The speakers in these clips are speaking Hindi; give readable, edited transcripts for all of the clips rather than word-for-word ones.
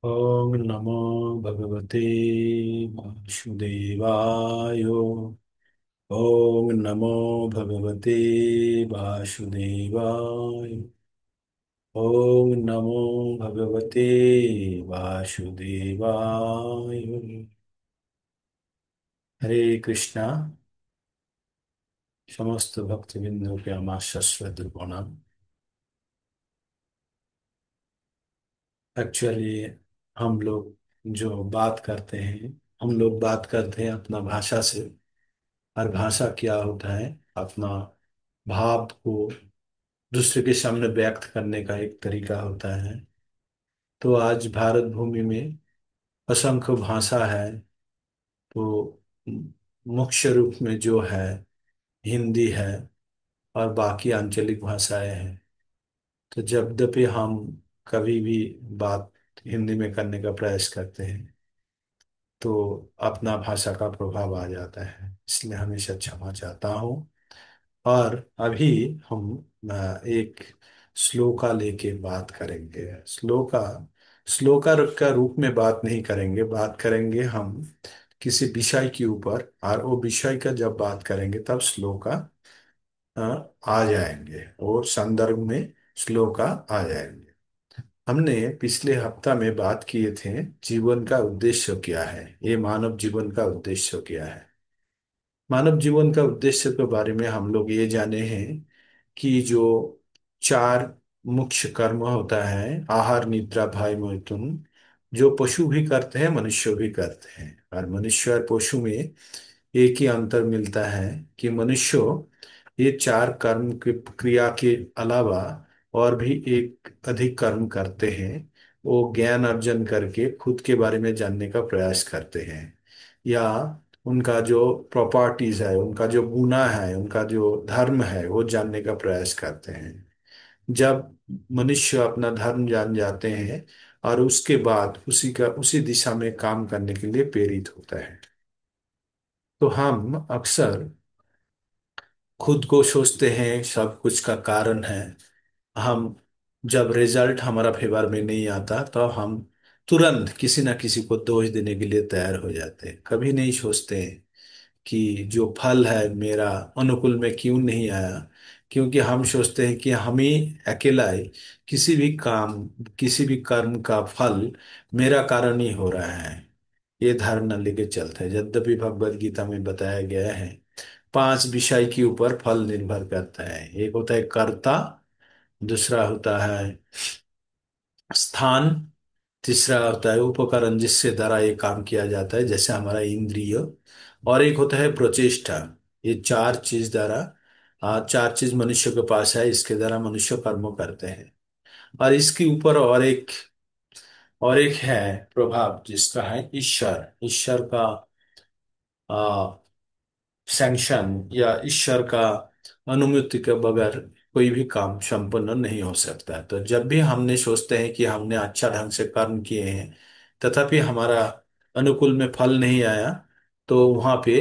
ॐ नमो भगवते वासुदेवाय। ॐ नमो भगवते वासुदेवाय। ॐ नमो भगवते वासुदेवाय। हरे कृष्णा। समस्त भक्तबिंदु के अमा शाश्वत प्रणाम। एक्चुअली हम लोग जो बात करते हैं, हम लोग बात करते हैं अपना भाषा से। और भाषा क्या होता है? अपना भाव को दूसरे के सामने व्यक्त करने का एक तरीका होता है। तो आज भारत भूमि में असंख्य भाषा है। तो मुख्य रूप में जो है हिंदी है, और बाकी आंचलिक भाषाएं हैं। तो जब भी हम कभी भी बात हिंदी में करने का प्रयास करते हैं तो अपना भाषा का प्रभाव आ जाता है, इसलिए हमेशा क्षमा चाहता हूँ। और अभी हम एक श्लोका लेके बात करेंगे। श्लोका श्लोका का रूप में बात नहीं करेंगे, बात करेंगे हम किसी विषय के ऊपर। और वो विषय का जब बात करेंगे तब श्लोका अ, आ जाएंगे, और संदर्भ में श्लोका आ जाएंगे। हमने पिछले हफ्ता में बात किए थे जीवन का उद्देश्य क्या है, ये मानव जीवन का उद्देश्य क्या है। मानव जीवन का उद्देश्य के बारे में हम लोग ये जाने हैं कि जो चार मुख्य कर्म होता है, आहार निद्रा भय मैथुन, जो पशु भी करते हैं मनुष्य भी करते हैं। और मनुष्य और पशु में एक ही अंतर मिलता है कि मनुष्य ये चार कर्म के क्रिया के अलावा और भी एक अधिक कर्म करते हैं। वो ज्ञान अर्जन करके खुद के बारे में जानने का प्रयास करते हैं, या उनका जो प्रॉपर्टीज है, उनका जो गुना है, उनका जो धर्म है वो जानने का प्रयास करते हैं। जब मनुष्य अपना धर्म जान जाते हैं और उसके बाद उसी दिशा में काम करने के लिए प्रेरित होता है। तो हम अक्सर खुद को सोचते हैं सब कुछ का कारण है। हम जब रिजल्ट हमारा फेवर में नहीं आता तो हम तुरंत किसी ना किसी को दोष देने के लिए तैयार हो जाते हैं। कभी नहीं सोचते हैं कि जो फल है मेरा अनुकूल में क्यों नहीं आया, क्योंकि हम सोचते हैं कि हम ही अकेला ही किसी भी काम, किसी भी कर्म का फल मेरा कारण ही हो रहा है। ये धारणा लेके चलते हैं। यद्यपि भगवत गीता में बताया गया है पांच विषय के ऊपर फल निर्भर करता है। एक होता है कर्ता, दूसरा होता है स्थान, तीसरा होता है उपकरण जिससे द्वारा ये काम किया जाता है जैसे हमारा इंद्रिय, और एक होता है प्रचेष्टा। ये चार चीज द्वारा चार चीज मनुष्य के पास है, इसके द्वारा मनुष्य कर्म करते हैं। और इसके ऊपर और एक है प्रभाव जिसका है ईश्वर। ईश्वर का सैंक्शन या ईश्वर का अनुमति के बगैर कोई भी काम संपन्न नहीं हो सकता है। तो जब भी हमने सोचते हैं कि हमने अच्छा ढंग से कर्म किए हैं तथापि हमारा अनुकूल में फल नहीं आया, तो वहां पे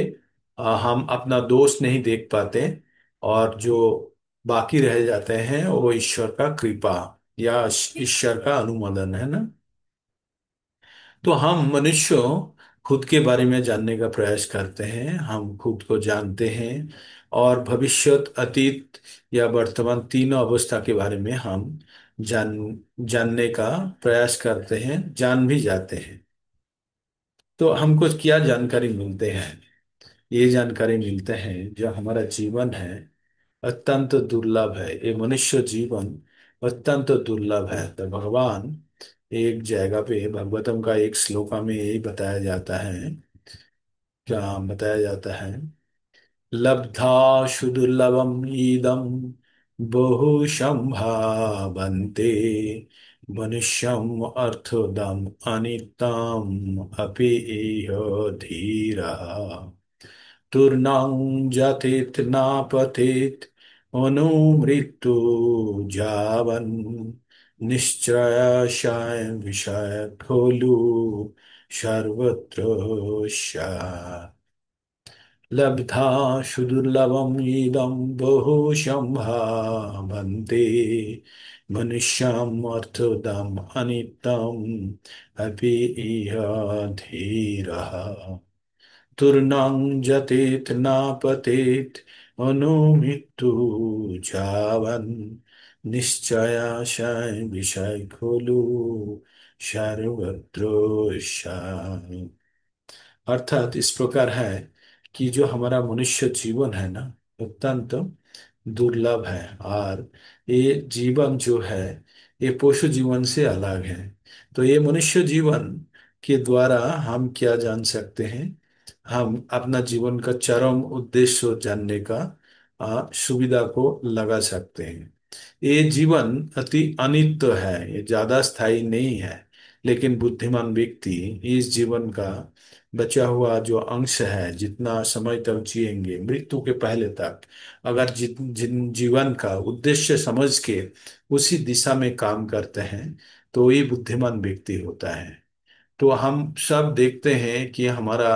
हम अपना दोष नहीं देख पाते। और जो बाकी रह जाते हैं वो ईश्वर का कृपा या ईश्वर का अनुमोदन है ना। तो हम मनुष्य खुद के बारे में जानने का प्रयास करते हैं, हम खुद को जानते हैं। और भविष्यत, अतीत या वर्तमान तीनों अवस्था के बारे में हम जान जानने का प्रयास करते हैं, जान भी जाते हैं। तो हमको क्या जानकारी मिलते हैं? ये जानकारी मिलते हैं जो हमारा जीवन है अत्यंत दुर्लभ है। ये मनुष्य जीवन अत्यंत दुर्लभ है। तो भगवान एक जगह पे भगवतम का एक श्लोका में यही बताया जाता है, क्या बताया जाता है? लब्धा सुदुर्लभम ईदम बहुशं भावन्ते मनुष्यम अर्थदम अनित्यम अपि इह धीरा तुर्नं जातेत नापतेत अनुमृत्यु जावन् निश्चयाशाय विषय खलु सर्वत्र स्यात्। लब्धा सुदुर्लभम इदं बहुशं भावन्ते मनुष्यम् अर्थदम् अनित्यम् अपि इह धीरः तुर्नं जतेत नापतेत अनुमृत्यु जावन् निश्चयाशय विषय खोलु सर्वत्र शायि। अर्थात इस प्रकार है कि जो हमारा मनुष्य जीवन है ना, अत्यंत दुर्लभ है। और ये जीवन जो है, ये पशु जीवन से अलग है। तो ये मनुष्य जीवन के द्वारा हम क्या जान सकते हैं? हम अपना जीवन का चरम उद्देश्य जानने का सुविधा को लगा सकते हैं। ये जीवन अति अनित्य है, ये ज्यादा स्थायी नहीं है। लेकिन बुद्धिमान व्यक्ति इस जीवन का बचा हुआ जो अंश है, जितना समय तक जिएंगे मृत्यु के पहले तक, अगर जिन जिन जीवन का उद्देश्य समझ के उसी दिशा में काम करते हैं, तो ये बुद्धिमान व्यक्ति होता है। तो हम सब देखते हैं कि हमारा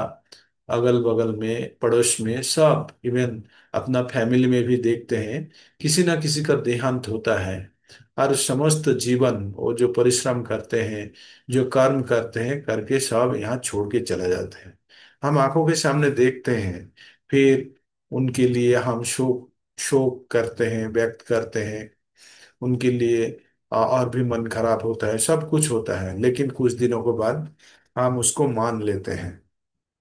अगल बगल में, पड़ोस में, सब इवन अपना फैमिली में भी देखते हैं, किसी ना किसी का देहांत होता है। और समस्त जीवन वो जो परिश्रम करते हैं, जो कर्म करते हैं, करके सब यहाँ छोड़ के चले जाते हैं। हम आंखों के सामने देखते हैं, फिर उनके लिए हम शोक शोक करते हैं, व्यक्त करते हैं उनके लिए। और भी मन खराब होता है, सब कुछ होता है, लेकिन कुछ दिनों के बाद हम उसको मान लेते हैं।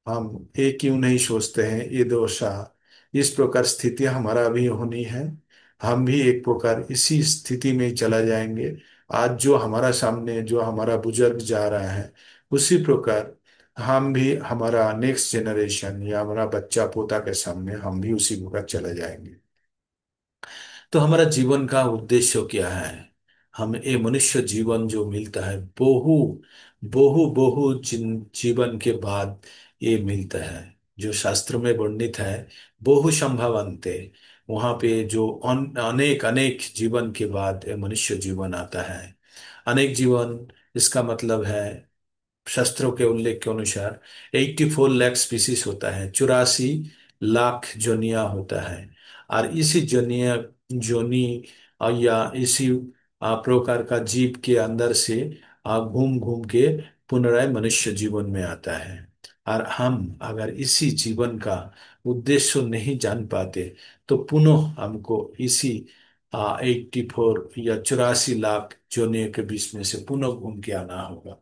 हम ये क्यों नहीं सोचते हैं, ये दोषा, इस प्रकार स्थिति हमारा भी होनी है। हम भी एक प्रकार इसी स्थिति में ही चला जाएंगे। आज जो हमारा सामने जो हमारा बुजुर्ग जा रहा है, उसी प्रकार हम भी, हमारा नेक्स्ट जनरेशन या हमारा बच्चा पोता के सामने हम भी उसी प्रकार चले जाएंगे। तो हमारा जीवन का उद्देश्य क्या है? हम ये मनुष्य जीवन जो मिलता है, बहु बहु बहु जीवन के बाद ये मिलता है। जो शास्त्र में वर्णित है, बहु संभवन्ते, वहां पे जो अनेक अनेक जीवन के बाद ये मनुष्य जीवन आता है। अनेक जीवन, इसका मतलब है शास्त्रों के उल्लेख के अनुसार 84 लाख स्पीसीज होता है, 84 लाख जोनिया होता है। और इसी जोनिया जोनी या इसी प्रकार का जीव के अंदर से घूम घूम के पुनराय मनुष्य जीवन में आता है। और हम अगर इसी जीवन का उद्देश्य नहीं जान पाते, तो पुनः हमको इसी 84 या 84 लाख जोनियों के बीच में से पुनः घूम के आना होगा।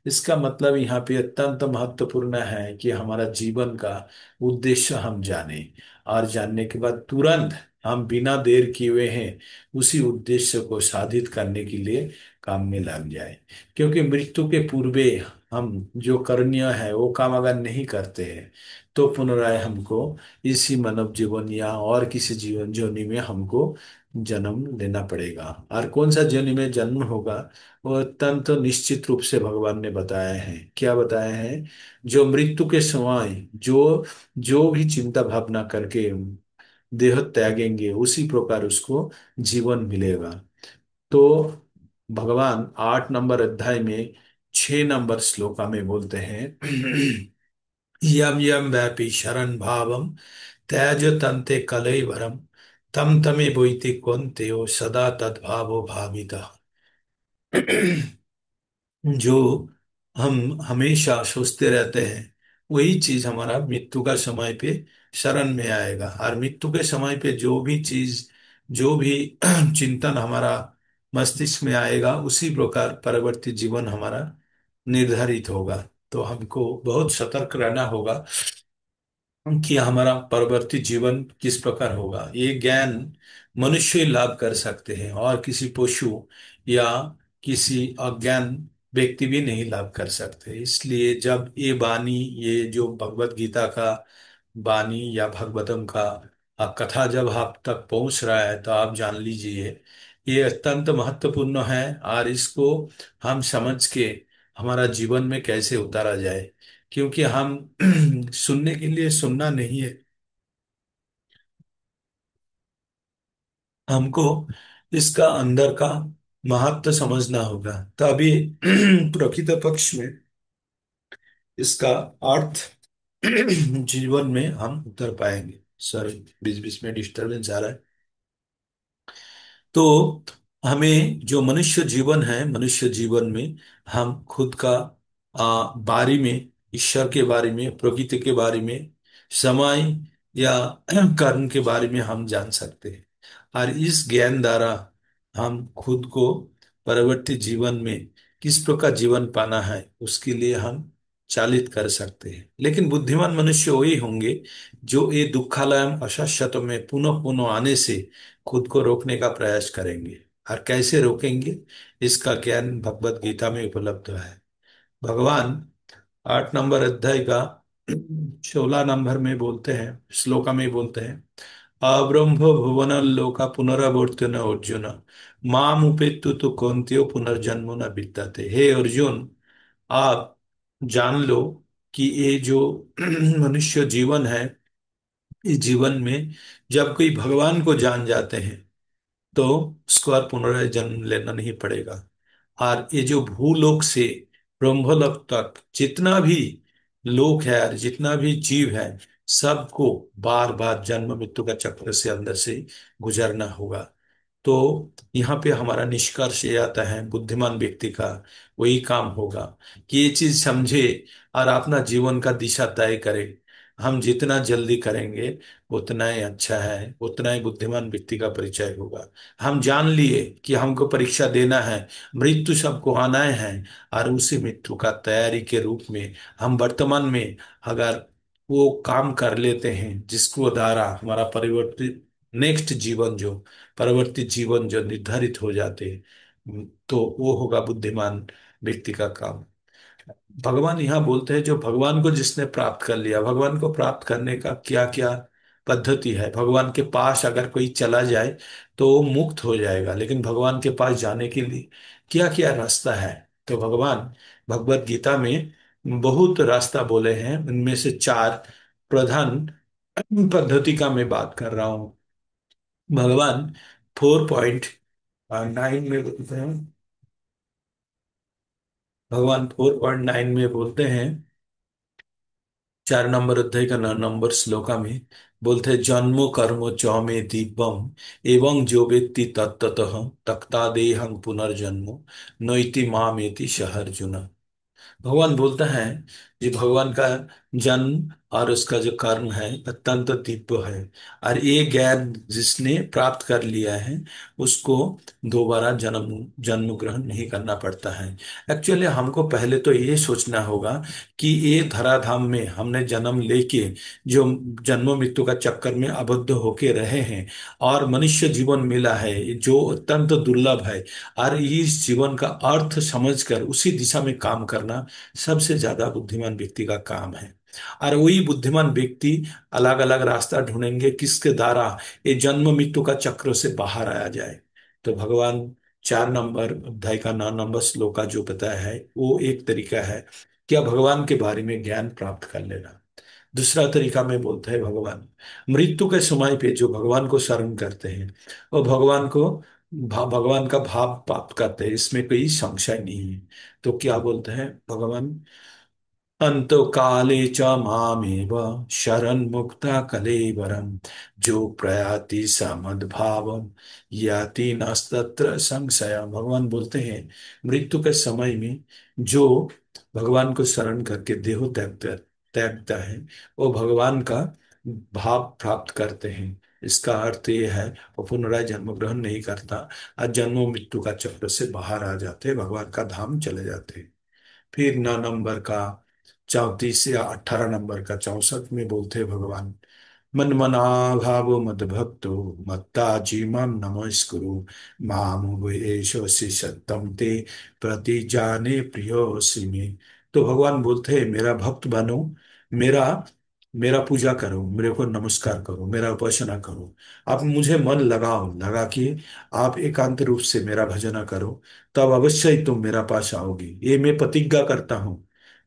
इसका मतलब यहाँ पे अत्यंत महत्वपूर्ण है कि हमारा जीवन का उद्देश्य हम जाने, और जानने के बाद तुरंत हम बिना देर किए हुए हैं उसी उद्देश्य को साधित करने के लिए काम में लग जाए। क्योंकि मृत्यु के पूर्वे हम जो करणीय है वो काम अगर नहीं करते हैं, तो पुनराय हमको इसी मानव जीवन या और किसी जीवन जोनि में हमको जन्म लेना पड़ेगा। और कौन सा जोनि में जन्म होगा, वो अत्यंत निश्चित रूप से भगवान ने बताया है। क्या बताया है? जो मृत्यु के समय जो जो भी चिंता भावना करके देह त्यागेंगे, उसी प्रकार उसको जीवन मिलेगा। तो भगवान 8 नंबर अध्याय में 6 नंबर श्लोका में बोलते हैं यम यम व्यापी शरण भावम त्याज तंते कलेवरम तम तमे बोइति कौन्तेयो सदा तद्भावो भाविता। जो हम हमेशा सोचते रहते हैं, वही चीज हमारा मृत्यु का समय पे शरण में आएगा। और मृत्यु के समय पे जो भी चीज, जो भी चिंतन हमारा मस्तिष्क में आएगा, उसी प्रकार परवर्ती जीवन हमारा निर्धारित होगा। तो हमको बहुत सतर्क रहना होगा कि हमारा परवर्ती जीवन किस प्रकार होगा। ये ज्ञान मनुष्य ही लाभ कर सकते हैं, और किसी पशु या किसी अज्ञान व्यक्ति भी नहीं लाभ कर सकते। इसलिए जब ये वाणी, ये जो भगवत गीता का वाणी या भागवतम का कथा जब आप तक पहुंच रहा है, तो आप जान लीजिए ये अत्यंत महत्वपूर्ण है। और इसको हम समझ के हमारा जीवन में कैसे उतारा जाए, क्योंकि हम सुनने के लिए सुनना नहीं है, हमको इसका अंदर का महत्व समझना होगा। तभी प्रकृत पक्ष में इसका अर्थ जीवन में हम उतर पाएंगे। सॉरी, बीच बीच में डिस्टरबेंस आ रहा है। तो हमें जो मनुष्य जीवन है, मनुष्य जीवन में हम खुद का बारे में, ईश्वर के बारे में, प्रकृति के बारे में, समय या कर्म के बारे में हम जान सकते हैं। और इस ज्ञान द्वारा हम खुद को परवर्ती जीवन में किस प्रकार जीवन पाना है उसके लिए हम चालित कर सकते हैं। लेकिन बुद्धिमान मनुष्य वही होंगे जो ये दुखालयम अशाश्वत में पुनः पुनः आने से खुद को रोकने का प्रयास करेंगे। और कैसे रोकेंगे, इसका ज्ञान भगवत गीता में उपलब्ध है। भगवान 8 नंबर अध्याय का 16 नंबर में बोलते हैं, श्लोका में बोलते हैं, अब्रह्म भुवन लोका पुनरावर्तन अर्जुन माम उपेतु तो कौन्तेय पुनर्जन्म न विद्यते। हे अर्जुन, आप जान लो कि ये जो मनुष्य जीवन है, इस जीवन में जब कोई भगवान को जान जाते हैं तो उसको और पुनः जन्म लेना नहीं पड़ेगा। और ये जो भूलोक से ब्रह्मलोक तक जितना भी लोक है और जितना भी जीव है, सबको बार बार जन्म मृत्यु का चक्र से अंदर से गुजरना होगा। तो यहाँ पे हमारा निष्कर्ष ये आता है, बुद्धिमान व्यक्ति का वही काम होगा कि ये चीज समझे और अपना जीवन का दिशा तय करे। हम जितना जल्दी करेंगे उतना ही अच्छा है, उतना ही बुद्धिमान व्यक्ति का परिचय होगा। हम जान लिए कि हमको परीक्षा देना है, मृत्यु सबको आना है, और उसी मृत्यु का तैयारी के रूप में हम वर्तमान में अगर वो काम कर लेते हैं जिसको द्वारा हमारा परिवर्तित नेक्स्ट जीवन जो परवर्ती जीवन जो निर्धारित हो जाते हैं, तो वो होगा बुद्धिमान व्यक्ति का काम। भगवान यहाँ बोलते हैं जो भगवान को जिसने प्राप्त कर लिया, भगवान को प्राप्त करने का क्या क्या पद्धति है। भगवान के पास अगर कोई चला जाए तो वो मुक्त हो जाएगा, लेकिन भगवान के पास जाने के लिए क्या क्या रास्ता है। तो भगवान भगवत गीता में बहुत रास्ता बोले हैं, उनमें से चार प्रधान पद्धति का मैं बात कर रहा हूँ। भगवान 4.9 में बोलते हैं, भगवान 4.9 में बोलते हैं, 4 नंबर अध्याय का 9 नंबर श्लोका में बोलते हैं, जन्मो कर्मो च मे दीपम एवं जो वेत्ति तत्ततः तक्ता देहं पुनर्जन्मो नैति मामेति सह अर्जुन। भगवान बोलता है कि भगवान का जन्म और उसका जो कर्म है अत्यंत दिव्य है। और ये ज्ञान जिसने प्राप्त कर लिया है उसको दोबारा जन्म जन्म ग्रहण नहीं करना पड़ता है। एक्चुअली हमको पहले तो ये सोचना होगा कि ये धराधाम में हमने जन्म लेके जो जन्म मृत्यु का चक्कर में आबद्ध होके रहे हैं, और मनुष्य जीवन मिला है जो अत्यंत दुर्लभ है, और इस जीवन का अर्थ समझकर उसी दिशा में काम करना सबसे ज्यादा बुद्धिमान व्यक्ति का काम है। और वही बुद्धिमान व्यक्ति अलग अलग रास्ता ढूंढेंगे किसके द्वारा ये जन्म मृत्यु का चक्र से बाहर आया जाए। तो भगवान 4 नंबर अध्याय का 9 नंबर श्लोक का जो बताया है वो एक तरीका है क्या भगवान के बारे में ज्ञान प्राप्त कर लेना। दूसरा तरीका में बोलते हैं, भगवान मृत्यु के समय पे जो भगवान को शरण करते हैं वो भगवान को भगवान का भाव प्राप्त करते हैं, इसमें कोई संशय नहीं है। तो क्या बोलते हैं भगवान, अंतो काले च मामेव शरण मुक्ता कलेवरम जो प्रयाति समद्भावम याति नस्तत्र संशय। भगवान बोलते हैं मृत्यु के समय में जो भगवान को शरण करके देह त्यागता है वो भगवान का भाव प्राप्त करते हैं। इसका अर्थ ये है वो पुनराय जन्म ग्रहण नहीं करता और जन्म मृत्यु का चक्र से बाहर आ जाते हैं, भगवान का धाम चले जाते हैं। फिर 9 नंबर का 34 या 18 नंबर का 64 में बोलते हैं भगवान, मन मना भाव मद भक्तो मत्ता जीमम नमस्कुरु माम वेशोसि सत्तम ते प्रति जाने प्रियोसि में। तो भगवान बोलते हैं मेरा भक्त बनो, मेरा मेरा पूजा करो, मेरे को नमस्कार करो, मेरा उपासना करो। आप मुझे मन लगाओ, लगा के आप एकांत रूप से मेरा भजना करो, तब अवश्य ही तुम मेरा पास आओगे। ये मैं प्रतिज्ञा करता हूँ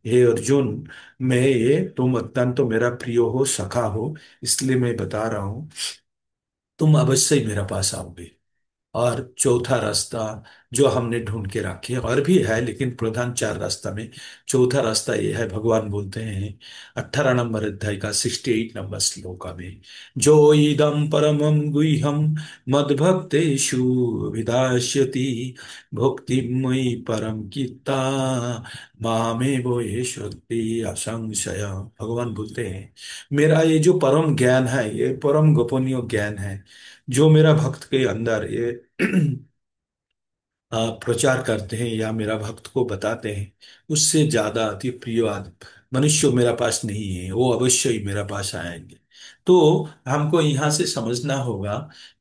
हे अर्जुन, मैं ये तुम अत्यंत मेरा प्रिय हो, सखा हो, इसलिए मैं बता रहा हूं तुम अवश्य ही मेरा पास आओगे। और चौथा रास्ता जो हमने ढूंढ के रखे है, और भी है लेकिन प्रधान चार रास्ता में चौथा रास्ता ये है। भगवान बोलते हैं 18 नंबर अध्याय का 68 नंबर श्लोका में, जो इदम परमम गुह्यम मद्भक्तेषु विधास्यति भक्ति मयि परम कित्ता मामे वो ये श्रुति असंशय। भगवान बोलते हैं मेरा ये जो परम ज्ञान है, ये परम गोपनीय ज्ञान है, जो मेरा भक्त के अंदर ये प्रचार करते हैं या मेरा भक्त को बताते हैं, उससे ज्यादा अति प्रिय मनुष्य मेरा पास नहीं है, वो अवश्य ही मेरा पास आएंगे। तो हमको यहाँ से समझना होगा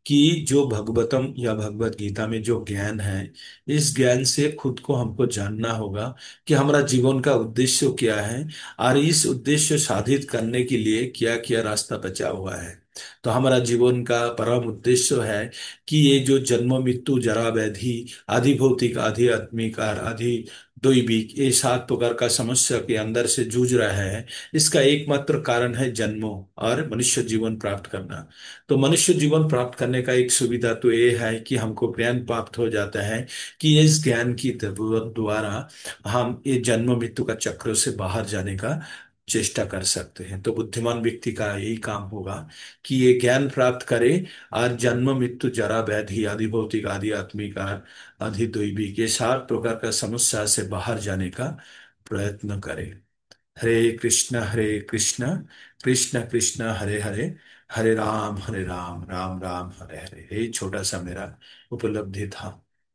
कि जो भगवतम या भगवत गीता में जो ज्ञान है, इस ज्ञान से खुद को हमको जानना होगा कि हमारा जीवन का उद्देश्य क्या है, और इस उद्देश्य साधित करने के लिए क्या क्या रास्ता बचा हुआ है। तो हमारा जीवन का परम उद्देश्य है कि ये जो जन्म मृत्यु जरा व्याधि आधि भौतिक आधि आत्मिक और आधि दैविक, ये सात प्रकार का समस्या के अंदर से जूझ रहा है, इसका एकमात्र कारण है जन्मों और मनुष्य जीवन प्राप्त करना। तो मनुष्य जीवन प्राप्त करने का एक सुविधा तो ये है कि हमको ज्ञान प्राप्त हो जाता है, कि इस ज्ञान की द्वारा हम ये जन्म मृत्यु का चक्र से बाहर जाने का चेष्टा कर सकते हैं। तो बुद्धिमान व्यक्ति का यही काम होगा कि ये ज्ञान प्राप्त करे और जन्म मृत्यु जरा व्याधि आदि भौतिक आदि आत्मिक आदि दैविक, ये सात प्रकार का समस्या से बाहर जाने का प्रयत्न करे। हरे कृष्ण कृष्ण कृष्ण हरे हरे, हरे राम राम राम हरे हरे। ये छोटा सा मेरा उपलब्धि था,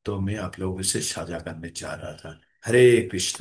तो मैं आप लोगों से साझा करने चाह रहा था। हरे कृष्ण।